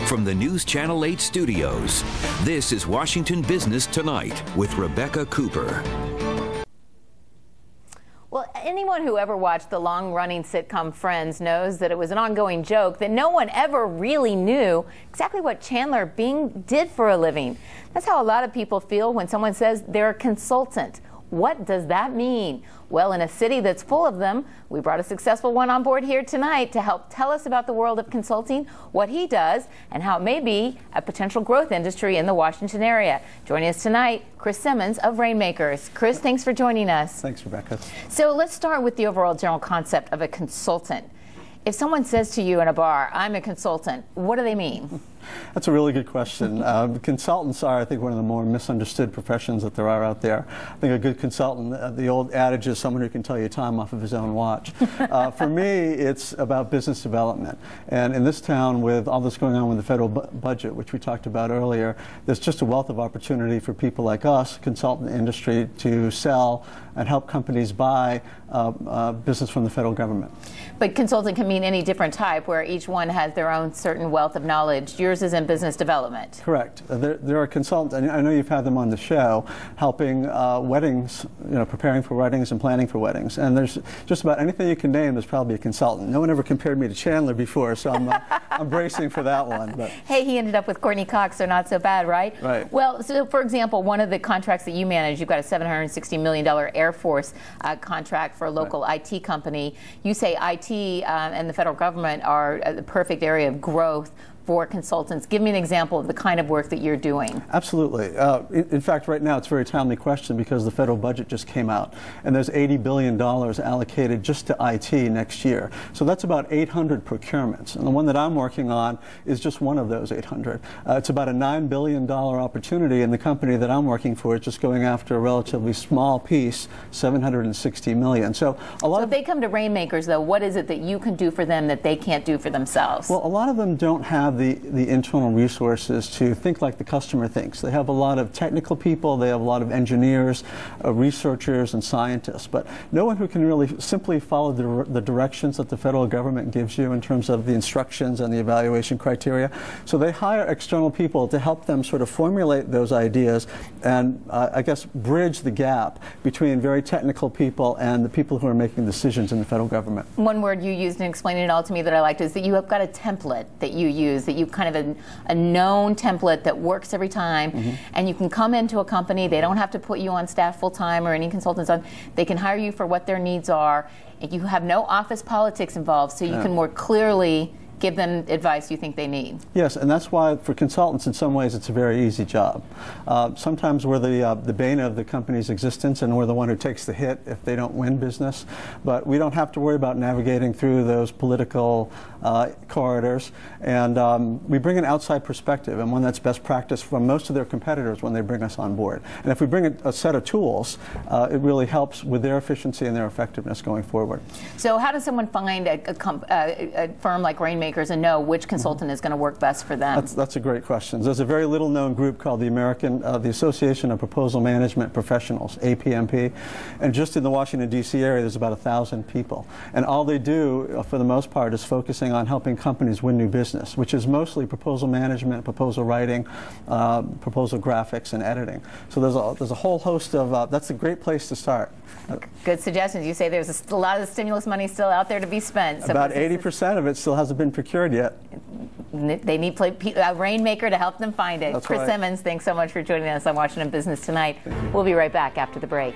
From the News Channel 8 studios, this is Washington Business Tonight with Rebecca Cooper. Well, anyone who ever watched the long-running sitcom Friends knows that it was an ongoing joke that no one ever really knew exactly what Chandler Bing did for a living. That's how a lot of people feel when someone says they're a consultant. What does that mean? Well, in a city that's full of them, we brought a successful one on board here tonight to help tell us about the world of consulting, what he does, and how it may be a potential growth industry in the Washington area. Joining us tonight, Chris Simmons of Rainmakerz. Chris, thanks for joining us. Thanks, Rebecca. So let's start with the overall general concept of a consultant. If someone says to you in a bar, I'm a consultant, what do they mean? That's a really good question. Consultants are, I think, one of the more misunderstood professions that there are out there. I think a good consultant, the old adage is someone who can tell you time off of his own watch. For me, it's about business development. And in this town, with all this going on with the federal budget, which we talked about earlier, there's just a wealth of opportunity for people like us, consultant industry, to sell and help companies buy business from the federal government. But consulting can mean any different type, where each one has their own certain wealth of knowledge. Yours is in business development. Correct. There are consultants, and I know you've had them on the show, helping weddings, preparing for weddings and planning for weddings. And there's just about anything you can name, there's probably a consultant. No one ever compared me to Chandler before, so I'm bracing for that one. But. Hey, he ended up with Courtney Cox, so not so bad, right? Right. Well, so for example, one of the contracts that you manage, you've got a $760 million Air Force contract for a local IT company. You say IT and the federal government are the perfect area of growth for consultants. Give me an example of the kind of work that you're doing. Absolutely. In fact, right now it's a very timely question because the federal budget just came out, and there's $80 billion allocated just to IT next year. So that's about 800 procurements, and the one that I'm working on is just one of those 800. It's about a $9 billion opportunity, and the company that I'm working for is just going after a relatively small piece, $760 million. So if they come to Rainmakerz, though, what is it that you can do for them that they can't do for themselves? Well, a lot of them don't have the internal resources to think like the customer thinks. They have a lot of technical people, they have a lot of engineers, researchers, and scientists, but no one who can really simply follow the directions that the federal government gives you in terms of the instructions and the evaluation criteria. So they hire external people to help them sort of formulate those ideas and, I guess, bridge the gap between very technical people and the people who are making decisions in the federal government. One word you used in explaining it all to me that I liked is that you have got a template that you use, that you've kind of a known template that works every time, and you can come into a company, they don't have to put you on staff full-time or any consultants on, they can hire you for what their needs are, and you have no office politics involved, so you can more clearly give them advice you think they need. Yes, and that's why for consultants in some ways it's a very easy job. Sometimes we're the bane of the company's existence, and we're the one who takes the hit if they don't win business, but we don't have to worry about navigating through those political corridors, and we bring an outside perspective and one that's best practice from most of their competitors when they bring us on board. And if we bring a set of tools, it really helps with their efficiency and their effectiveness going forward. So how does someone find a firm like Rainmakerz and know which consultant is going to work best for them? That's a great question. There's a very little known group called the Association of Proposal Management Professionals, APMP, and just in the Washington, D.C. area there's about 1,000 people. And all they do, for the most part, is focusing on helping companies win new business, which is mostly proposal management, proposal writing, proposal graphics, and editing. So there's a whole host of, that's a great place to start. Good suggestions. You say there's a lot of the stimulus money still out there to be spent. So about 80% of it still hasn't been procured yet. They need a Rainmaker to help them find it. That's Chris right. Simmons, thanks so much for joining us on Washington Business Tonight. We'll be right back after the break.